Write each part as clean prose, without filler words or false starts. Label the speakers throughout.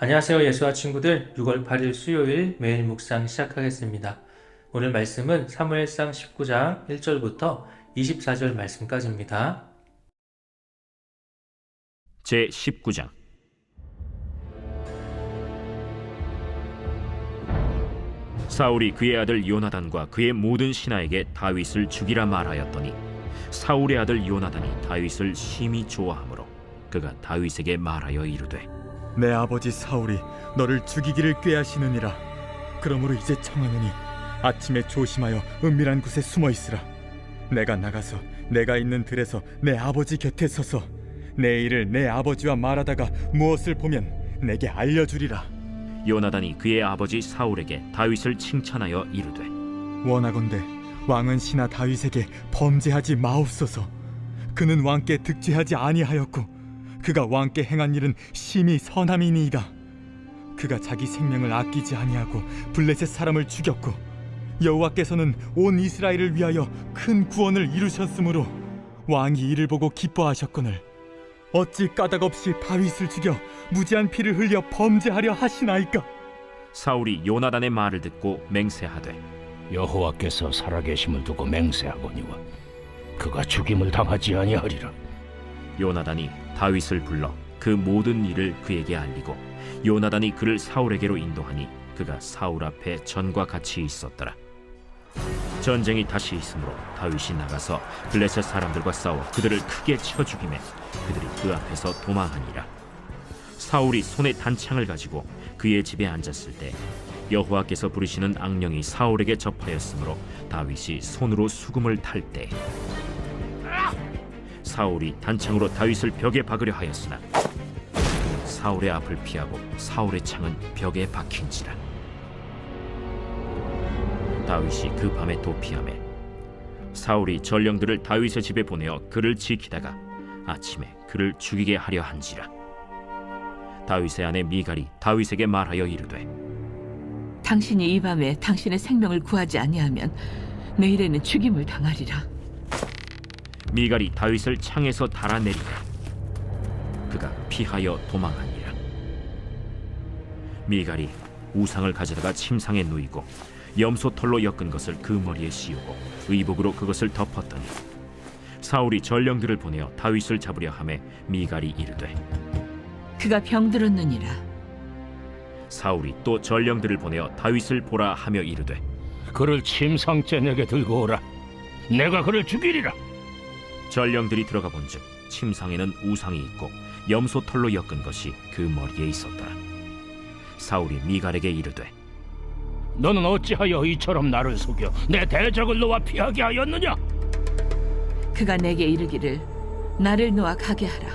Speaker 1: 안녕하세요. 예수와 친구들. 6월 8일 수요일 매일 묵상 시작하겠습니다. 오늘 말씀은 사무엘상 19장 1절부터 24절 말씀까지입니다.
Speaker 2: 제 19장. 사울이 그의 아들 요나단과 그의 모든 신하에게 다윗을 죽이라 말하였더니 사울의 아들 요나단이 다윗을 심히 좋아하므로 그가 다윗에게 말하여 이르되
Speaker 3: 내 아버지 사울이 너를 죽이기를 꾀하시느니라. 그러므로 이제 청하노니 아침에 조심하여 은밀한 곳에 숨어 있으라. 내가 나가서 내가 있는 들에서 내 아버지 곁에 서서 내 일을 내 아버지와 말하다가 무엇을 보면 내게 알려주리라.
Speaker 2: 요나단이 그의 아버지 사울에게 다윗을 칭찬하여 이르되
Speaker 3: 원하건대 왕은 신하 다윗에게 범죄하지 마옵소서. 그는 왕께 득죄하지 아니하였고 그가 왕께 행한 일은 심히 선함이니이다. 그가 자기 생명을 아끼지 아니하고 블레셋 사람을 죽였고 여호와께서는 온 이스라엘을 위하여 큰 구원을 이루셨으므로 왕이 이를 보고 기뻐하셨거늘 어찌 까닭없이 다윗을 죽여 무지한 피를 흘려 범죄하려 하시나이까.
Speaker 2: 사울이 요나단의 말을 듣고 맹세하되
Speaker 4: 여호와께서 살아계심을 두고 맹세하거니와 그가 죽임을 당하지 아니하리라.
Speaker 2: 요나단이 다윗을 불러 그 모든 일을 그에게 알리고 요나단이 그를 사울에게로 인도하니 그가 사울 앞에 전과 같이 있었더라. 전쟁이 다시 있으므로 다윗이 나가서 블레셋 사람들과 싸워 그들을 크게 쳐 죽이매 그들이 그 앞에서 도망하니라. 사울이 손에 단창을 가지고 그의 집에 앉았을 때 여호와께서 부르시는 악령이 사울에게 접하였으므로 다윗이 손으로 수금을 탈 때 사울이 단창으로 다윗을 벽에 박으려 하였으나 사울의 앞을 피하고 사울의 창은 벽에 박힌지라. 다윗이 그 밤에 도피하매 사울이 전령들을 다윗의 집에 보내어 그를 지키다가 아침에 그를 죽이게 하려 한지라. 다윗의 아내 미갈이 다윗에게 말하여 이르되
Speaker 5: 당신이 이 밤에 당신의 생명을 구하지 아니하면 내일에는 죽임을 당하리라.
Speaker 2: 미갈이 다윗을 창에서 달아내리매 그가 피하여 도망하니라. 미갈이 우상을 가져다가 침상에 누이고 염소털로 엮은 것을 그 머리에 씌우고 의복으로 그것을 덮었더니 사울이 전령들을 보내어 다윗을 잡으려 하매 미갈이 이르되
Speaker 5: 그가 병들었느니라.
Speaker 2: 사울이 또 전령들을 보내어 다윗을 보라 하며 이르되
Speaker 4: 그를 침상째 내게 들고 오라. 내가 그를 죽이리라.
Speaker 2: 전령들이 들어가 본즉 침상에는 우상이 있고 염소털로 엮은 것이 그 머리에 있었더라. 사울이 미갈에게 이르되
Speaker 4: 너는 어찌하여 이처럼 나를 속여 내 대적을 놓아 피하게 하였느냐?
Speaker 5: 그가 내게 이르기를 나를 놓아 가게 하라.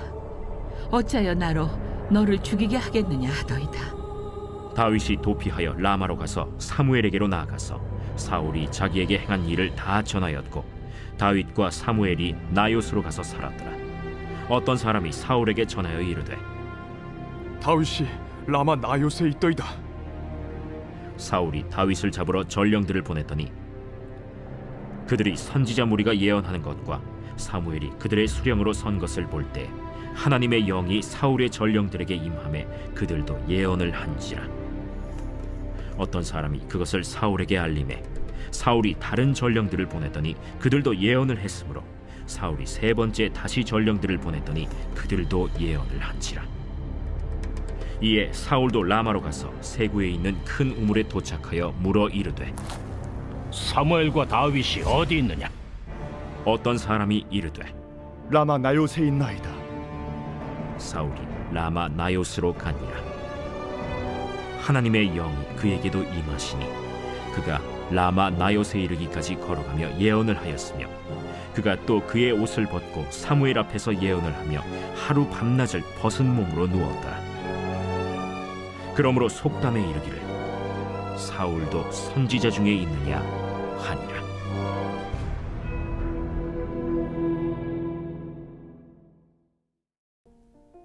Speaker 5: 어찌하여 나로 너를 죽이게 하겠느냐 하더이다.
Speaker 2: 다윗이 도피하여 라마로 가서 사무엘에게로 나아가서 사울이 자기에게 행한 일을 다 전하였고 다윗과 사무엘이 나요스로 가서 살았더라. 어떤 사람이 사울에게 전하여 이르되
Speaker 3: 다윗이 라마 나요스에 있더이다.
Speaker 2: 사울이 다윗을 잡으러 전령들을 보냈더니 그들이 선지자 무리가 예언하는 것과 사무엘이 그들의 수령으로 선 것을 볼 때 하나님의 영이 사울의 전령들에게 임하매 그들도 예언을 한지라. 어떤 사람이 그것을 사울에게 알리매 사울이 다른 전령들을 보냈더니 그들도 예언을 했으므로 사울이 세 번째 다시 전령들을 보냈더니 그들도 예언을 한지라. 이에 사울도 라마로 가서 세구에 있는 큰 우물에 도착하여 물어 이르되
Speaker 4: 사무엘과 다윗이 어디 있느냐?
Speaker 2: 어떤 사람이 이르되
Speaker 3: 라마 나요스에 있나이다.
Speaker 2: 사울이 라마 나요스로 가니라. 하나님의 영이 그에게도 임하시니 그가 라마 나요스에 이르기까지 걸어가며 예언을 하였으며 그가 또 그의 옷을 벗고 사무엘 앞에서 예언을 하며 하루 밤낮을 벗은 몸으로 누웠더라. 그러므로 속담에 이르기를 사울도 선지자 중에 있느냐 하니라.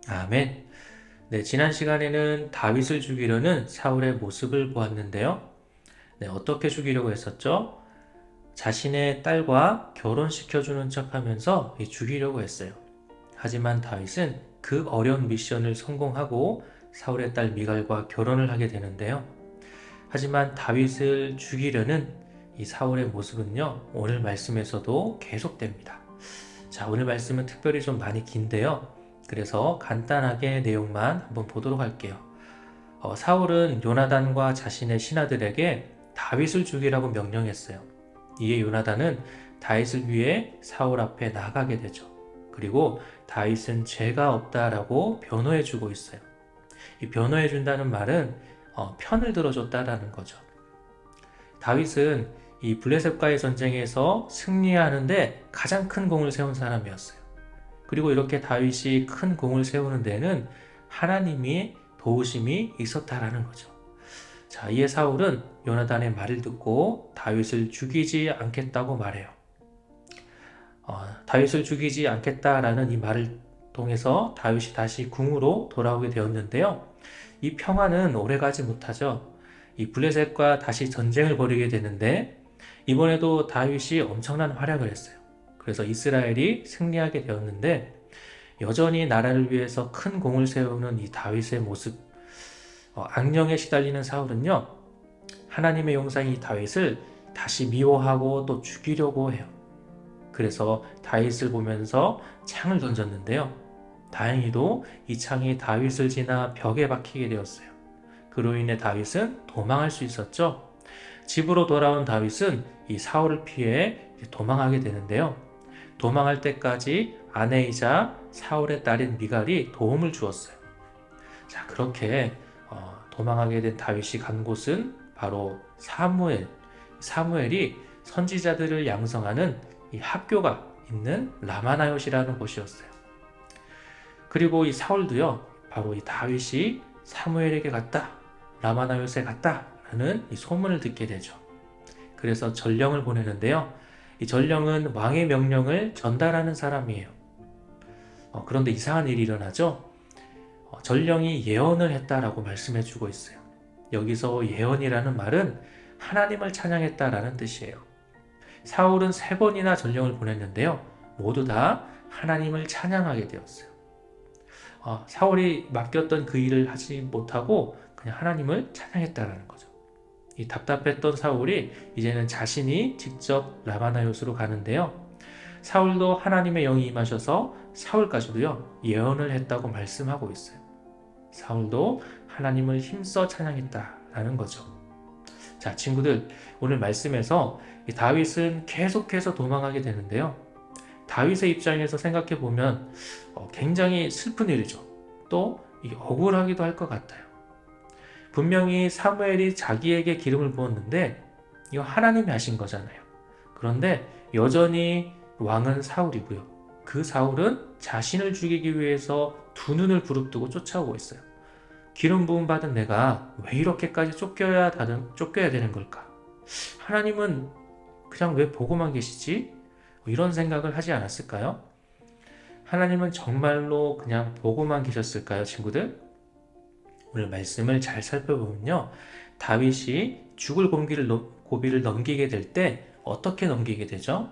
Speaker 1: 아멘. 네, 지난 시간에는 다윗을 죽이려는 사울의 모습을 보았는데요. 네, 어떻게 죽이려고 했었죠? 자신의 딸과 결혼시켜주는 척하면서 죽이려고 했어요. 하지만 다윗은 그 어려운 미션을 성공하고 사울의 딸 미갈과 결혼을 하게 되는데요. 하지만 다윗을 죽이려는 이 사울의 모습은요, 오늘 말씀에서도 계속됩니다. 자, 오늘 말씀은 특별히 좀 많이 긴데요. 그래서 간단하게 내용만 한번 보도록 할게요. 사울은 요나단과 자신의 신하들에게 다윗을 죽이라고 명령했어요. 이에 요나단은 다윗을 위해 사울 앞에 나가게 되죠. 그리고 다윗은 죄가 없다라고 변호해주고 있어요. 이 변호해준다는 말은 편을 들어줬다라는 거죠. 다윗은 이 블레셋과의 전쟁에서 승리하는데 가장 큰 공을 세운 사람이었어요. 그리고 이렇게 다윗이 큰 공을 세우는 데는 하나님이 도우심이 있었다라는 거죠. 자, 이에 사울은 요나단의 말을 듣고 다윗을 죽이지 않겠다고 말해요. 다윗을 죽이지 않겠다라는 이 말을 통해서 다윗이 다시 궁으로 돌아오게 되었는데요. 이 평화는 오래가지 못하죠. 이 블레셋과 다시 전쟁을 벌이게 되는데 이번에도 다윗이 엄청난 활약을 했어요. 그래서 이스라엘이 승리하게 되었는데 여전히 나라를 위해서 큰 공을 세우는 이 다윗의 모습, 악령에 시달리는 사울은요, 하나님의 용사인 다윗을 다시 미워하고 또 죽이려고 해요. 그래서 다윗을 보면서 창을 던졌는데요. 다행히도 이 창이 다윗을 지나 벽에 박히게 되었어요. 그로 인해 다윗은 도망할 수 있었죠. 집으로 돌아온 다윗은 이 사울을 피해 도망하게 되는데요. 도망할 때까지 아내이자 사울의 딸인 미갈이 도움을 주었어요. 자, 그렇게 도망하게 된 다윗이 간 곳은 바로 사무엘이 선지자들을 양성하는 이 학교가 있는 라마나요시라는 곳이었어요. 그리고 이 사울도요, 바로 이 다윗이 사무엘에게 갔다, 라마나요시에 갔다라는 이 소문을 듣게 되죠. 그래서 전령을 보내는데요. 이 전령은 왕의 명령을 전달하는 사람이에요. 그런데 이상한 일이 일어나죠. 전령이 예언을 했다라고 말씀해주고 있어요. 여기서 예언이라는 말은 하나님을 찬양했다라는 뜻이에요. 사울은 3번이나 전령을 보냈는데요. 모두 다 하나님을 찬양하게 되었어요. 사울이 맡겼던 그 일을 하지 못하고 그냥 하나님을 찬양했다라는 거죠. 이 답답했던 사울이 이제는 자신이 직접 라마나요스로 가는데요. 사울도 하나님의 영이 임하셔서 사울까지도요, 예언을 했다고 말씀하고 있어요. 사울도 하나님을 힘써 찬양했다라는 거죠. 자, 친구들, 오늘 말씀에서 이 다윗은 계속해서 도망하게 되는데요. 다윗의 입장에서 생각해 보면 굉장히 슬픈 일이죠. 또 억울하기도 할 것 같아요. 분명히 사무엘이 자기에게 기름을 부었는데 이거 하나님이 하신 거잖아요. 그런데 여전히 왕은 사울이고요. 그 사울은 자신을 죽이기 위해서 두 눈을 부릅뜨고 쫓아오고 있어요. 기름 부음 받은 내가 왜 이렇게까지 쫓겨야 되는 걸까? 하나님은 그냥 왜 보고만 계시지? 이런 생각을 하지 않았을까요? 하나님은 정말로 그냥 보고만 계셨을까요, 친구들? 오늘 말씀을 잘 살펴보면요, 다윗이 죽을 고비를 넘기게 될 때 어떻게 넘기게 되죠?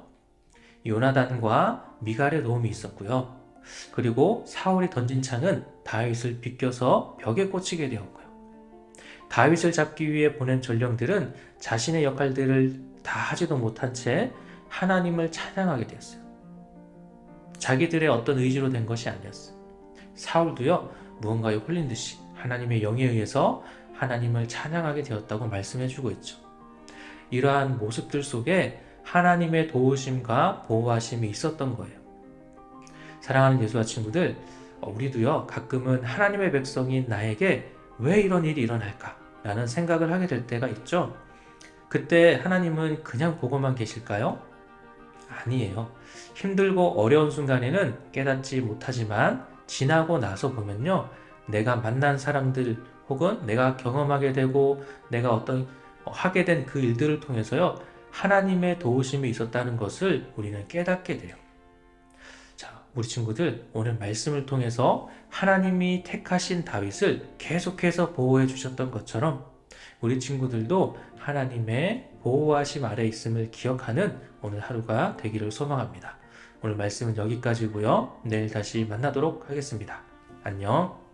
Speaker 1: 요나단과 미갈의 도움이 있었고요. 그리고 사울이 던진 창은 다윗을 비껴서 벽에 꽂히게 되었고요. 다윗을 잡기 위해 보낸 전령들은 자신의 역할들을 다 하지도 못한 채 하나님을 찬양하게 되었어요. 자기들의 어떤 의지로 된 것이 아니었어요. 사울도요, 무언가에 홀린 듯이 하나님의 영에 의해서 하나님을 찬양하게 되었다고 말씀해주고 있죠. 이러한 모습들 속에 하나님의 도우심과 보호하심이 있었던 거예요. 사랑하는 예수와 친구들, 우리도요, 가끔은 하나님의 백성인 나에게 왜 이런 일이 일어날까? 라는 생각을 하게 될 때가 있죠. 그때 하나님은 그냥 보고만 계실까요? 아니에요. 힘들고 어려운 순간에는 깨닫지 못하지만 지나고 나서 보면요, 내가 만난 사람들 혹은 내가 경험하게 되고 내가 하게 된 그 일들을 통해서요, 하나님의 도우심이 있었다는 것을 우리는 깨닫게 돼요. 자, 우리 친구들, 오늘 말씀을 통해서 하나님이 택하신 다윗을 계속해서 보호해 주셨던 것처럼 우리 친구들도 하나님의 보호하심 아래 있음을 기억하는 오늘 하루가 되기를 소망합니다. 오늘 말씀은 여기까지고요. 내일 다시 만나도록 하겠습니다. 안녕.